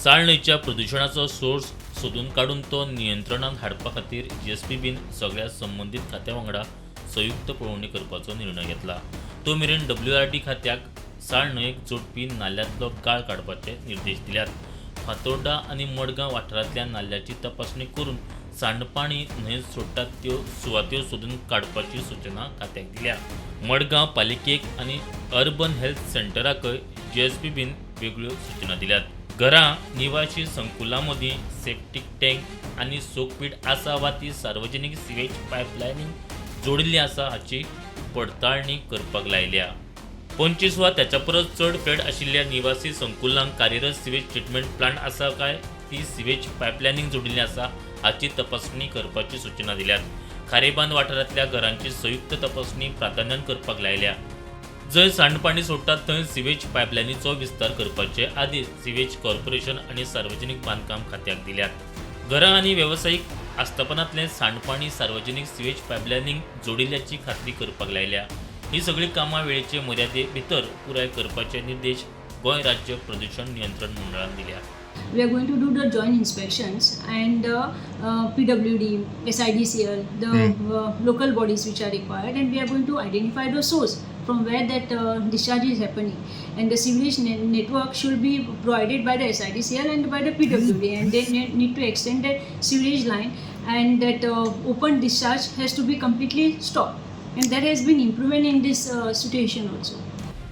साळ न्हंयच्या प्रदुशणाचो सोर्स सोदून काडून तो नियंत्रणात हाडपा खातीर JSPBन सगळ्या संबंधीत खात्यां वांगडा संयुक्त पळोवणी करपाचो निर्णय घेतला। तो मेरेन WRD खात्याक साळ न्हंयक जोडपी नाल्यांतलो गाळ काडपाचे निर्देश दिल्यात। फातोर्डा आनी मडगांव वाठारांतल्या नाल्यांची तपासणी करून सांडपाणी न्हंयेंत सोडटात त्यो सुवात्यो सोदून काडपाची सूचना खात्याक दिल्या। मडगांव पालिकेक आनी अर्बन हेल्थ सेंटराकय JSPBन वेगळ्यो सूचना दिल्यात। घरां, निवासी संकुलां मदीं सेप्टीक टँक आनी सोकपीट आसा वा ती सार्वजनीक सिवेज पायपलायनीक जोडिल्ली आसा हाची पडताळणी करपाक लायल्या। 25 वा त्याच्या परस चड फ्लॅट आशिल्ल्या निवासी संकुलांक कार्यरत सिवेज ट्रीटमेंट प्लांट आसा काय ती सिवेज पायपलायनीक जोडिल्ली आसा हाची तपासणी करपाची सूचना दिल्यात। खारेबांद वाठारांतल्या घरांची संयुक्त तपासणी प्राधान्यान करपाक लायल्या। जंय सांडपाणी सोडटात थंय सिवेज पायपलायनीचो विस्तार करपाचे आदेश सिवेज कॉर्पोरेशन आनी सार्वजनीक बांदकाम खात्याक दिल्यात। घरां आनी वेवसायीक आस्थापनांतलें सांडपाणी सार्वजनीक सिवेज पायपलायनीक जोडिल्ल्याची खात्री करपाक लायल्या। ही सगळी कामां वेळेचे मर्यादे भितर पुराय करपाचे निर्देश गोंय राज्य प्रदूषण नियंत्रण मंडळान दिल्या। We are going to do the joint inspections and PWD, SIDCL, the local bodies which are required, and we are going to identify the source from where that discharge is happening. And the sewage network should be provided by the SIDCL and by the PWD, and they need to extend that sewage line, and that open discharge has to be completely stopped. And that has been improving in this situation also.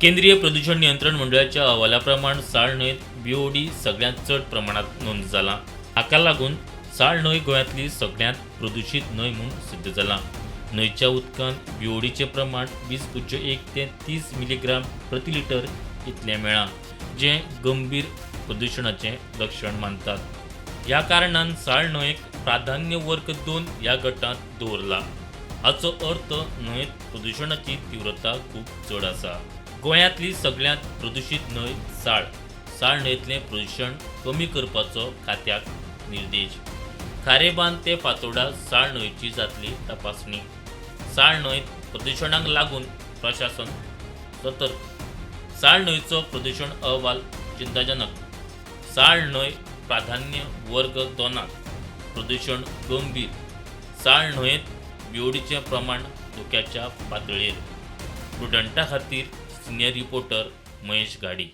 केंद्रीय प्रदूषण नियंत्रण मंडळाच्या अहवालाप्रमाण साळ न्हंयत BOD सगळ्यांत चड प्रमाणात नोंद जाला। हाका लागून साळ न्हंय गोंयांतली सगळ्यांत प्रदूषित न्हंय म्हूण सिद्ध जाला। न्हंयच्या उदकांत BODचे प्रमाण 20.1 ते 30 मिलीग्राम प्रति लिटर इतलें मेळ्ळां, जें गंभीर प्रदूषणाचें लक्षण मानतात। ह्या कारणान साळ न्हंयक प्राधान्य वर्ग 2 ह्या गटांत दवरला। हाचो अर्थ न्हंयत प्रदूषणाची तीव्रता खूब चड आसा। गोंयांतली सगळ्यांत प्रदूषित न्हंय साळ न्हंयतलें प्रदूषण कमी करपाचो खात्याक निर्देश। खारेबांद ते फातोर्डा साळ न्हंयची जातली तपासणी। साळ न्हंयत प्रदूषणाक लागून प्रशासन सतर्क। साळ न्हंयचो प्रदूषण अहवाल चिंताजनक। साळ न्हंय प्राधान्य वर्ग 2 प्रदूषण गंभीर। साळ न्हंयत BODचें प्रमाण धोक्याच्या पातळेर। प्रुडंटा खातीर सिनियर रिपोर्टर महेश गाडी।